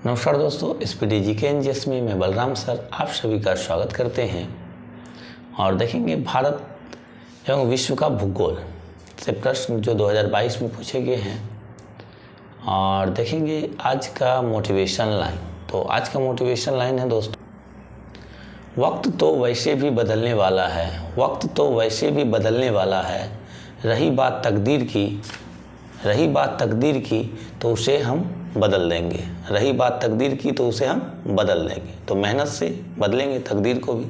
नमस्कार दोस्तों, SPDGK NGS में मैं बलराम सर आप सभी का स्वागत करते हैं और देखेंगे भारत एवं विश्व का भूगोल से प्रश्न जो 2022 में पूछे गए हैं और देखेंगे आज का मोटिवेशन लाइन। तो आज का मोटिवेशन लाइन है दोस्तों, वक्त तो वैसे भी बदलने वाला है, वक्त तो वैसे भी बदलने वाला है, रही बात तकदीर की तो उसे हम बदल देंगे, रही बात तकदीर की तो उसे हम बदल देंगे। तो मेहनत से बदलेंगे तकदीर को भी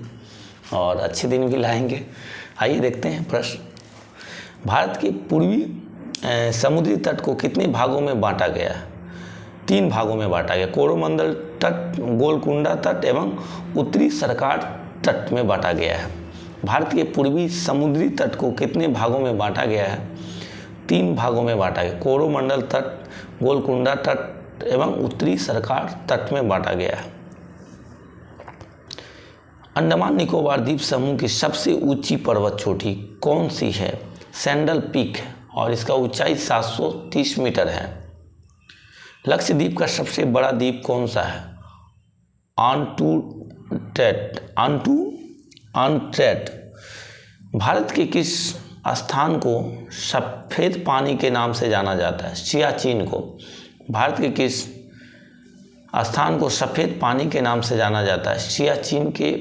और अच्छे दिन भी लाएंगे। आइए देखते हैं प्रश्न। भारत के पूर्वी समुद्री तट को कितने भागों में बांटा गया है? 3 भागों में बांटा गया। कोरोमंडल तट, गोलकुंडा तट एवं उत्तरी सरकार तट में बांटा गया है। भारत के पूर्वी समुद्री तट को कितने भागों में बांटा गया है? 3 भागों में बांटा गया। कोरोमंडल तट, गोलकुंडा तट एवं उत्तरी सरकार तट में बांटा गया है। अंडमान निकोबार द्वीप समूह की सबसे ऊंची पर्वत चोटी कौन सी है? सैंडल पीक है और इसका ऊंचाई 730 मीटर है। लक्षद्वीप का सबसे बड़ा द्वीप कौन सा है? अनटूटेड। भारत के किस स्थान को सफ़ेद पानी के नाम से जाना जाता है? सियाचिन को। भारत के किस स्थान को सफ़ेद पानी के नाम से जाना जाता है? सियाचिन के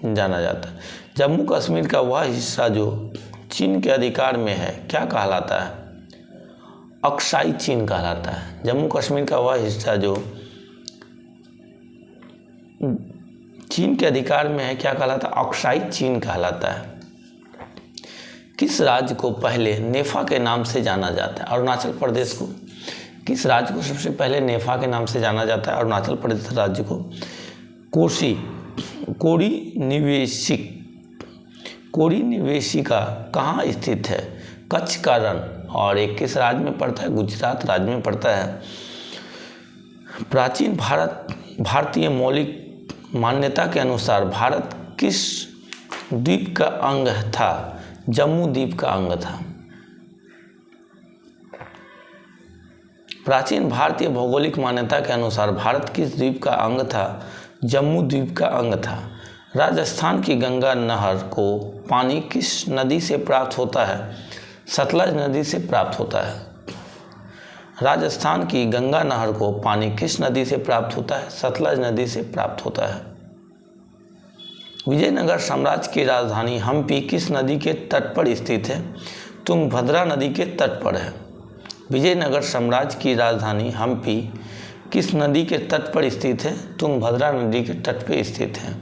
जाना जाता है। जम्मू कश्मीर का वह हिस्सा जो चीन के अधिकार में है क्या कहलाता है? अक्साई चीन कहलाता है। जम्मू कश्मीर का वह हिस्सा जो चीन के अधिकार में है क्या कहलाता है? अक्साई चीन कहलाता है। किस राज्य को पहले नेफा के नाम से जाना जाता है? अरुणाचल प्रदेश को। किस राज्य को सबसे पहले नेफा के नाम से जाना जाता है? अरुणाचल प्रदेश राज्य को। कोरी निवेशिका कहाँ स्थित है? कच्छ का रण। और एक किस राज्य में पड़ता है? गुजरात राज्य में पड़ता है। प्राचीन भारतीय मौलिक मान्यता के अनुसार भारत किस द्वीप का अंग था? जम्मू द्वीप का अंग था। प्राचीन भारतीय भौगोलिक मान्यता के अनुसार भारत किस द्वीप का अंग था? जम्मू द्वीप का अंग था। राजस्थान की गंगा नहर को पानी किस नदी से प्राप्त होता है? सतलज नदी से प्राप्त होता है। राजस्थान की गंगा नहर को पानी किस नदी से प्राप्त होता है? सतलज नदी से प्राप्त होता है। विजयनगर साम्राज्य की राजधानी हम्पी किस नदी के तट पर स्थित है? तुंगभद्रा नदी के तट पर है। विजयनगर साम्राज्य की राजधानी हम्पी किस नदी के तट पर स्थित है? तुंगभद्रा नदी के तट पर स्थित है।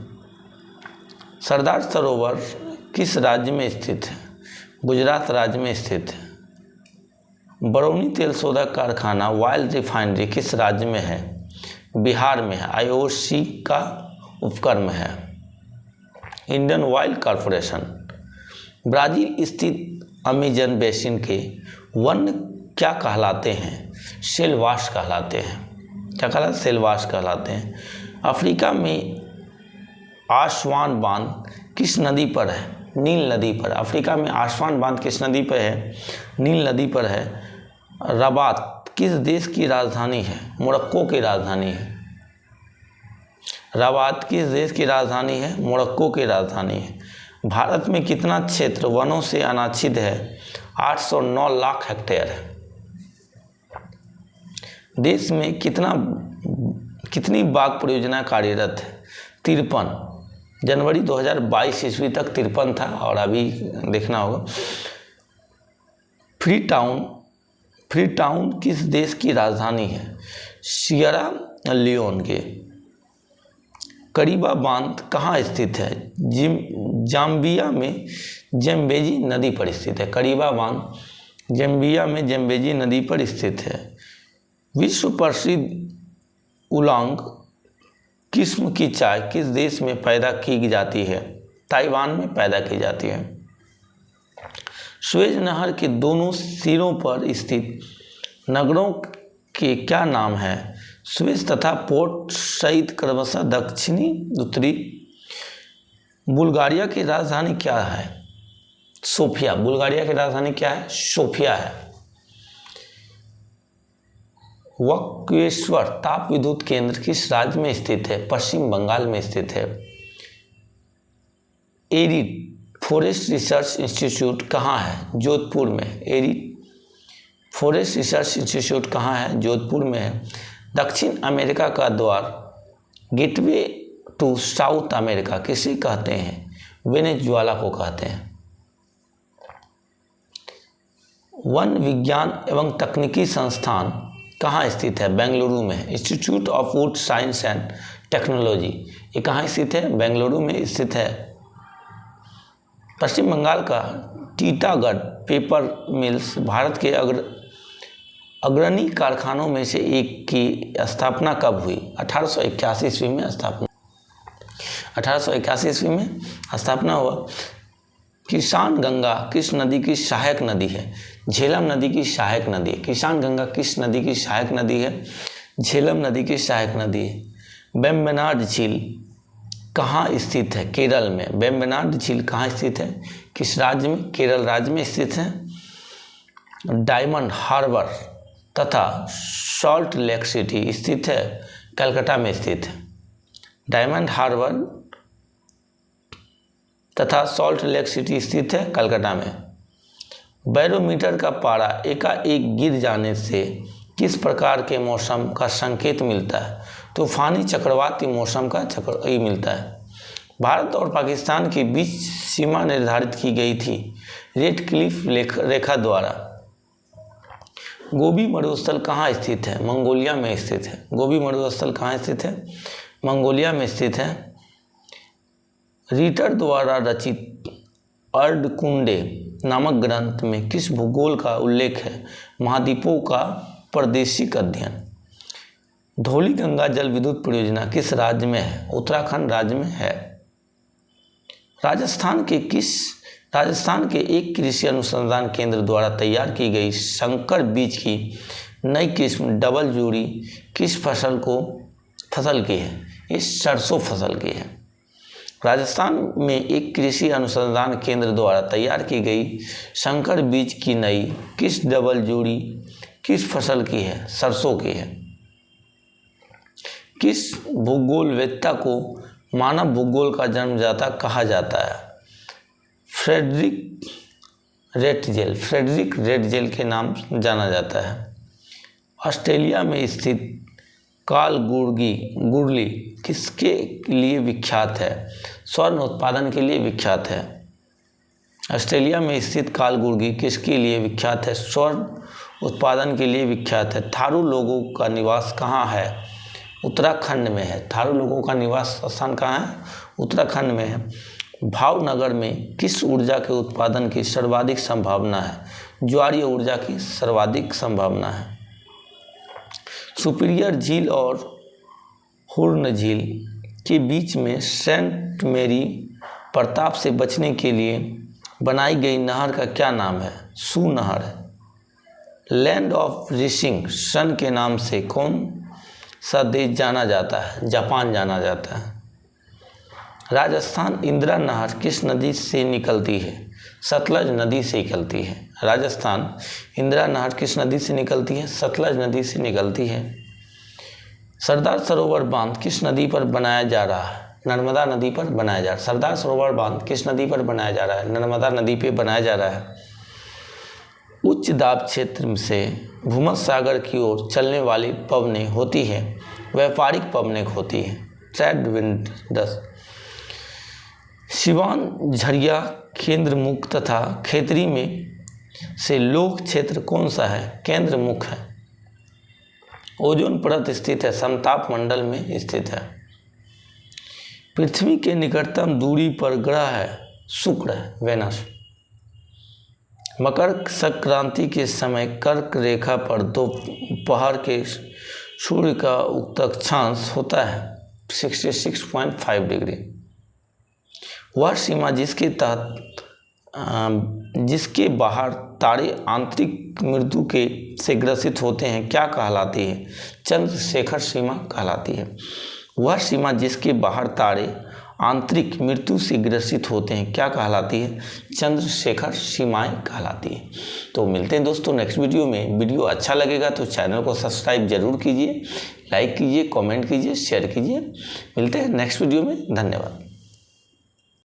सरदार सरोवर किस राज्य में स्थित है? गुजरात राज्य में स्थित है। बरौनी तेल शोधक कारखाना ऑयल रिफाइनरी किस राज्य में है? बिहार में है। IOC का उपक्रम है। Indian oil corporation. ब्राज़ील स्थित अमेजन बेसिन के वन क्या कहलाते हैं? सेलवास कहलाते हैं। क्या कहलाते हैं? सेलवास कहलाते हैं। अफ्रीका में आसवान बांध किस नदी पर है? नील नदी पर। अफ्रीका में आसवान बांध किस नदी पर है? नील नदी पर है। रबात किस देश की राजधानी है? मोरक्को की राजधानी है। रबात किस देश की राजधानी है? मोरक्को की राजधानी है। भारत में कितना क्षेत्र वनों से अनाच्छादित है? 809 लाख हेक्टेयर है। देश में कितनी बाघ परियोजना कार्यरत है? 53। जनवरी 2022 ईस्वी तक 53 था और अभी देखना होगा। फ्रीटाउन किस देश की राजधानी है? सियरा लियोन के। करीबा बांध कहाँ स्थित है? जाम्बिया में जेम्बेजी नदी पर स्थित है। करीबा बांध जाम्बिया में जेम्बेजी नदी पर स्थित है। विश्व प्रसिद्ध उलांग किस्म की चाय किस देश में पैदा की जाती है? ताइवान में पैदा की जाती है। सुएज नहर के दोनों सिरों पर स्थित नगरों के क्या नाम है? सुएज तथा पोर्ट सईद क्रमशः दक्षिणी उत्तरी। बुल्गारिया की राजधानी क्या है? सोफिया। बुल्गारिया की राजधानी क्या है? सोफिया है। वक्रेश्वर ताप विद्युत केंद्र किस राज्य में स्थित है? पश्चिम बंगाल में स्थित है। एरिड फॉरेस्ट रिसर्च इंस्टीट्यूट कहाँ है? जोधपुर में। एरिड फॉरेस्ट रिसर्च इंस्टीट्यूट कहाँ है? जोधपुर में है। दक्षिण अमेरिका का द्वार गेटवे टू साउथ अमेरिका किसे कहते हैं? वेनेजुएला को कहते हैं। वन विज्ञान एवं तकनीकी संस्थान कहाँ स्थित है? बेंगलुरु में। Institute of would science and technology ये कहाँ स्थित है? बेंगलुरु में स्थित है। पश्चिम बंगाल का टीटागढ़ पेपर मिल्स भारत के अग्रणी कारखानों में से एक की स्थापना कब हुई? 1881 ईस्वी में स्थापना 1881 ईस्वी में स्थापना हुआ। किसान गंगा किस नदी की सहायक नदी है? झेलम नदी की सहायक नदी है। किसान गंगा किस नदी की सहायक नदी है? झेलम नदी की सहायक नदी है। वेम्बनाड झील कहाँ स्थित है? केरल में। वेम्बनाड झील कहाँ स्थित है? किस राज्य में? केरल राज्य में स्थित है। डायमंड हार्बर तथा सॉल्ट लेक सिटी स्थित है? कलकत्ता में स्थित है। डायमंड हार्बर तथा सॉल्ट लेक सिटी स्थित है कलकत्ता में। बैरोमीटर का पारा एकाएक गिर जाने से किस प्रकार के मौसम का संकेत मिलता है? तूफानी चक्रवाती मौसम का मिलता है। भारत और पाकिस्तान के बीच सीमा निर्धारित की गई थी रेड क्लिफ रेखा द्वारा। गोबी मरुस्थल कहाँ स्थित है? मंगोलिया में स्थित है। गोबी मरुस्थल कहाँ स्थित है? मंगोलिया में स्थित है। रीटर द्वारा रचित अर्धकुंडे नामक ग्रंथ में किस भूगोल का उल्लेख है? महाद्वीपों का प्रादेशिक अध्ययन। धौली गंगा जल विद्युत परियोजना किस राज्य में है? उत्तराखंड राज्य में है। राजस्थान के एक कृषि अनुसंधान केंद्र द्वारा तैयार की गई संकर बीज की नई किस्म डबल जोड़ी किस फसल की है? इस सरसों फसल की है। राजस्थान में एक कृषि अनुसंधान केंद्र द्वारा तैयार की गई संकर बीज की नई किस डबल जोड़ी किस फसल की है? सरसों की है। किस भूगोलवेत्ता को मानव भूगोल का जन्मदाता कहा जाता है? फ्रेडरिक रेटजेल के नाम जाना जाता है। ऑस्ट्रेलिया में स्थित कालगुर्गी किसके लिए विख्यात है? स्वर्ण उत्पादन के लिए विख्यात है। ऑस्ट्रेलिया में स्थित कालगुर्गी किसके लिए विख्यात है? स्वर्ण उत्पादन के लिए विख्यात है। थारू लोगों का निवास कहाँ है? उत्तराखंड में है। थारू लोगों का निवास स्थान कहाँ है? उत्तराखंड में है। भावनगर में किस ऊर्जा के उत्पादन की सर्वाधिक संभावना है? ज्वारीय ऊर्जा की सर्वाधिक संभावना है। सुपीरियर झील और हुर्न झील के बीच में सेंट मेरी प्रताप से बचने के लिए बनाई गई नहर का क्या नाम है? सू नहर है। लैंड ऑफ रिसिंग सन के नाम से कौन सा देश जाना जाता है? जापान जाना जाता है। राजस्थान इंदिरा नहर किस नदी से निकलती है? सतलज नदी से निकलती है। राजस्थान इंदिरा नहर किस नदी से निकलती है? सतलज नदी से निकलती है। सरदार सरोवर बांध किस नदी पर बनाया जा रहा है? नर्मदा नदी पर बनाया जा रहा है। सरदार सरोवर बांध किस नदी पर बनाया जा रहा है? नर्मदा नदी पे बनाया जा रहा है। उच्च दाब क्षेत्र से भूमध्य सागर की ओर चलने वाली पवनें होती है, व्यापारिक पवनें होती हैं, ट्रेड विंड्स। सिवान, झरिया, केंद्रमुख तथा खेतरी में से लोक क्षेत्र कौन सा है? केंद्रमुख है। ओजोन परत स्थित है, समताप मंडल में स्थित है। पृथ्वी के निकटतम दूरी पर ग्रह है शुक्र है, वेनस। मकर संक्रांति के समय कर्क रेखा पर दोपहर के सूर्य का उक्त अक्षांश होता है 66.5 डिग्री। वह सीमा जिसके बाहर तारे आंतरिक मृत्यु से ग्रसित होते हैं क्या कहलाती है? चंद्रशेखर सीमा कहलाती है। वह सीमा जिसके बाहर तारे आंतरिक मृत्यु से ग्रसित होते हैं क्या कहलाती है? चंद्रशेखर सीमाएं कहलाती है। तो मिलते हैं दोस्तों नेक्स्ट वीडियो में। वीडियो अच्छा लगेगा तो चैनल को सब्सक्राइब जरूर कीजिए, लाइक कीजिए, कमेंट कीजिए, शेयर कीजिए। मिलते हैं नेक्स्ट वीडियो में। धन्यवाद।